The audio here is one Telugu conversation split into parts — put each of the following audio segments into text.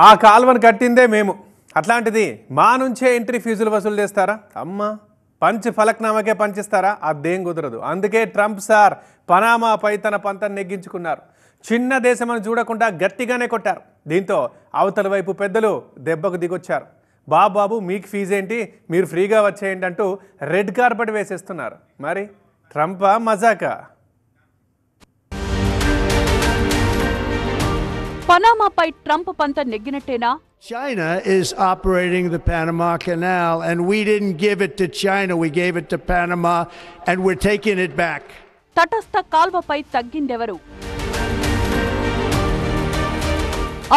ఆ కాల్వను కట్టిందే మేము. అట్లాంటిది మా నుంచే ఎంట్రీ ఫీజులు వసూలు చేస్తారా? అమ్మ పంచ్ ఫలక్నామాకే పంచిస్తారా? అదేం కుదరదు. అందుకే ట్రంప్ సార్ పనామాపై తన పంతం నెగ్గించుకున్నారు. చిన్న దేశమని చూడకుండా గట్టిగానే కొట్టారు. దీంతో అవతల వైపు పెద్దలు దెబ్బకు దిగొచ్చారు. బాబు మీకు ఫీజు ఏంటి, మీరు ఫ్రీగా వచ్చేయండి అంటూ రెడ్ కార్పెట్ వేసేస్తున్నారు. మరి ట్రంపా మజాకా? పనామాపై ట్రంప్ పంత నెగ్గినట్టేనా? China is operating the Panama Canal, and we didn't give it to China. We gave it to Panama, and we're taking it back. తటస్థ కాల్వపై తగ్గిందెవరు?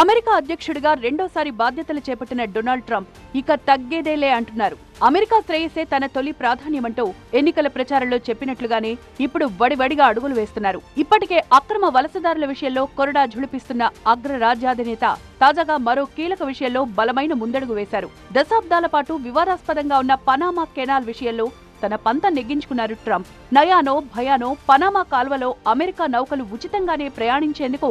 అమెరికా అధ్యక్షుడిగా రెండోసారి బాధ్యతలు చేపట్టిన డొనాల్డ్ ట్రంప్ ఇక తగ్గేదేలే అంటున్నారు. అమెరికా శ్రేయసే తన తొలి ప్రాధాన్యమంటూ ఎన్నికల ప్రచారంలో చెప్పినట్లుగానే ఇప్పుడు వడివడిగా అడుగులు వేస్తున్నారు. ఇప్పటికే అక్రమ వలసదారుల విషయంలో కొరడా ఝుళిపిస్తున్న అగ్ర రాజ్యాధినేత తాజాగా మరో కీలక విషయంలో బలమైన ముందడుగు వేశారు. దశాబ్దాల పాటు వివాదాస్పదంగా ఉన్న పనామా కెనాల్ విషయంలో తన పంత నెగ్గించుకున్నారు ట్రంప్. నయానో భయానో పనామా కాల్వలో అమెరికా నౌకలు ఉచితంగానే ప్రయాణించేందుకు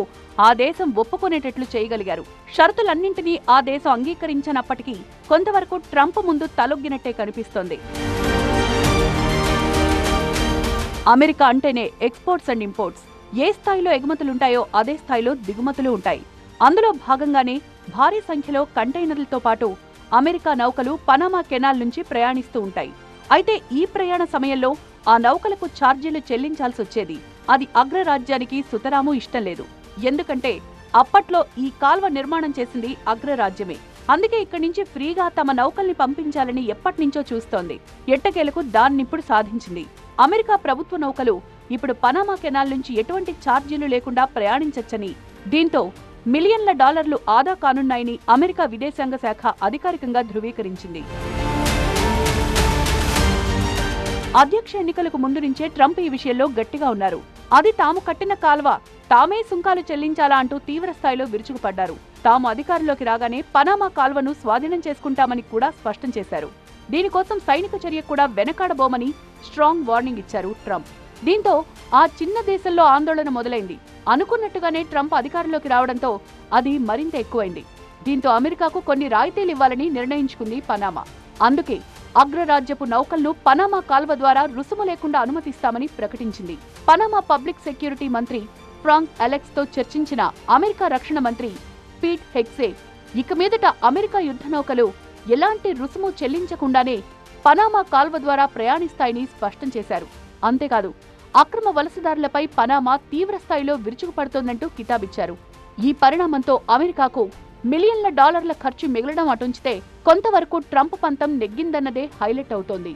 ఆ దేశం ఒప్పుకునేటట్లు చేయగలిగారు. షరతులన్నింటినీ ఆ దేశం అంగీకరించినప్పటికీ కొంతవరకు ట్రంప్ ముందు తలొగ్గినట్టే కనిపిస్తోంది. అమెరికా అంటేనే ఎక్స్పోర్ట్స్ అండ్ ఇంపోర్ట్స్. ఏ స్థాయిలో ఎగుమతులుంటాయో అదే స్థాయిలో దిగుమతులు ఉంటాయి. అందులో భాగంగానే భారీ సంఖ్యలో కంటైనర్లతో పాటు అమెరికా నౌకలు పనామా కెనాల్ నుంచి ప్రయాణిస్తూ ఉంటాయి. అయితే ఈ ప్రయాణ సమయంలో ఆ నౌకలకు ఛార్జీలు చెల్లించాల్సి వచ్చేది. అది అగ్రరాజ్యానికి సుతరాము ఇష్టం లేదు. ఎందుకంటే అప్పట్లో ఈ కాల్వ నిర్మాణం చేసింది అగ్రరాజ్యమే. అందుకే ఇక్కడి నుంచి ఫ్రీగా తమ నౌకల్ని పంపించాలని ఎప్పటినుంచో చూస్తోంది. ఎట్టకేలకు దాన్నిప్పుడు సాధించింది. అమెరికా ప్రభుత్వ నౌకలు ఇప్పుడు పనామా కెనాల్ నుంచి ఎటువంటి ఛార్జీలు లేకుండా ప్రయాణించొచ్చని, దీంతో మిలియన్ల డాలర్లు ఆదా కానున్నాయని అమెరికా విదేశాంగ శాఖ అధికారికంగా ధృవీకరించింది. అధ్యక్ష ఎన్నికలకు ముందు నుంచే ట్రంప్ ఈ విషయంలో గట్టిగా ఉన్నారు. అది తాము కట్టిన కాల్వ తామే సుంకాలు చెల్లించాలా అంటూ తీవ్ర స్థాయిలో విరుచుకుపడ్డారు. తాము అధికారంలోకి రాగానే పనామా కాల్వను స్వాధీనం చేసుకుంటామని కూడా స్పష్టం చేశారు. దీనికోసం సైనిక చర్య కూడా వెనకాడబోమని స్ట్రాంగ్ వార్నింగ్ ఇచ్చారు ట్రంప్. దీంతో ఆ చిన్న దేశంలో ఆందోళన మొదలైంది. అనుకున్నట్టుగానే ట్రంప్ అధికారంలోకి రావడంతో అది మరింత ఎక్కువైంది. దీంతో అమెరికాకు కొన్ని రాయితీలు ఇవ్వాలని నిర్ణయించుకుంది పనామా. అందుకే అగ్రరాజ్యపు నౌకలను పనామా కాల్వ ద్వారా రుసుము లేకుండా అనుమతిస్తామని ప్రకటించింది. పనామా పబ్లిక్ సెక్యూరిటీ మంత్రి ఫ్రాంక్ అలెక్స్ తో చర్చించిన అమెరికా రక్షణ మంత్రి పీట్ హెగ్సే ఇక మీదట అమెరికా యుద్ధ నౌకలు ఎలాంటి రుసుము చెల్లించకుండానే పనామా కాల్వ ద్వారా ప్రయాణిస్తాయని స్పష్టం చేశారు. అంతేకాదు అక్రమ వలసదారులపై పనామా తీవ్ర స్థాయిలో విరుచుకుపడుతోందంటూ కితాబిచ్చారు. ఈ పరిణామంతో అమెరికాకు మిలియన్ల డాలర్ల ఖర్చు మిగలడం అటుంచితే కొంతవరకు ట్రంప్ పంతం నెగ్గిందన్నదే హైలైట్ అవుతోంది.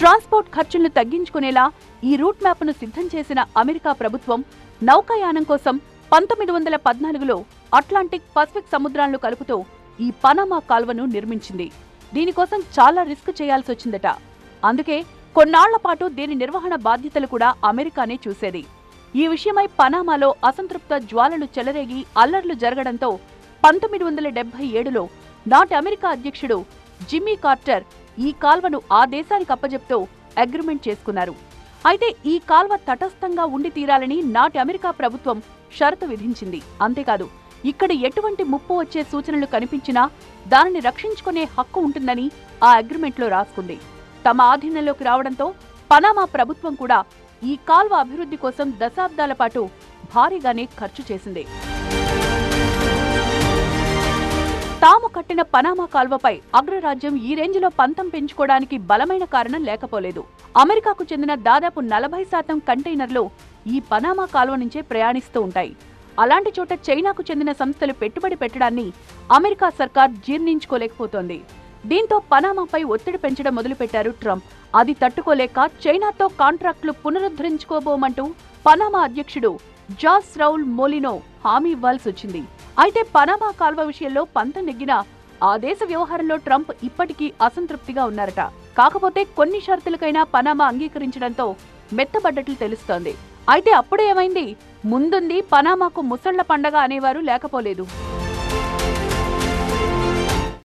ట్రాన్స్పోర్ట్ ఖర్చులను తగ్గించుకునేలా ఈ రూట్ మ్యాప్ను సిద్ధం చేసిన అమెరికా ప్రభుత్వం నౌకాయానం కోసం 1914లో అట్లాంటిక్ పసిఫిక్ సముద్రాలను కలుపుతూ ఈ పనామా కాల్వను నిర్మించింది. దీనికోసం చాలా రిస్క్ చేయాల్సి వచ్చిందట. అందుకే కొన్నాళ్ల పాటు దీని నిర్వహణ బాధ్యతలు కూడా అమెరికానే చూసేది. ఈ విషయమై పనామాలో అసంతృప్త జ్వాలలు చెలరేగి అల్లర్లు జరగడంతో 1977లో నాటి అమెరికా అధ్యక్షుడు జిమ్మీ కార్టర్ ఈ కాల్వను ఆ దేశానికి అప్పజెప్తూ అగ్రిమెంట్ చేసుకున్నారు. అయితే ఈ కాల్వ తటస్థంగా ఉండి తీరాలని నాటి అమెరికా ప్రభుత్వం షరతు విధించింది. అంతేకాదు ఇక్కడ ఎటువంటి ముప్పు వచ్చే సూచనలు కనిపించినా దానిని రక్షించుకునే హక్కు ఉంటుందని ఆ అగ్రిమెంట్లో రాసుకుంది. తమ ఆధీనంలోకి రావడంతో పనామా ప్రభుత్వం కూడా ఈ కాల్వ అభివృద్ధి కోసం దశాబ్దాల పాటు భారీగానే ఖర్చు చేసింది. తాము కట్టిన పనామా కాల్వపై అగ్రరాజ్యం ఈ రేంజ్లో పంతం పెంచుకోవడానికి బలమైన కారణం లేకపోలేదు. అమెరికాకు చెందిన దాదాపు 40% కంటైనర్లు ఈ పనామా కాల్వ నుంచే ప్రయాణిస్తూ ఉంటాయి. అలాంటి చోట చైనాకు చెందిన సంస్థలు పెట్టుబడి పెట్టడాన్ని అమెరికా సర్కార్ జీర్ణించుకోలేకపోతోంది. దీంతో పనామాపై ఒత్తిడి పెంచడం మొదలుపెట్టారు ట్రంప్. అది తట్టుకోలేక చైనాతో కాంట్రాక్టులు పునరుద్ధరించుకోబోమంటూ పనామా అధ్యక్షుడు జాస్ రౌల్ మోలినో హామీ ఇవ్వాల్సి వచ్చింది. అయితే పనామా కాల్వ విషయంలో పంతం నెగ్గిన ఆ దేశ వ్యవహారంలో ట్రంప్ ఇప్పటికీ అసంతృప్తిగా ఉన్నారట. కాకపోతే కొన్ని షరతులకైనా పనామా అంగీకరించడంతో మెత్తబడ్డట్లు తెలుస్తోంది. అయితే అప్పుడే ఏమైంది? ముందుంది పనామాకు ముసళ్ల పండగ అనేవారు లేకపోలేదు.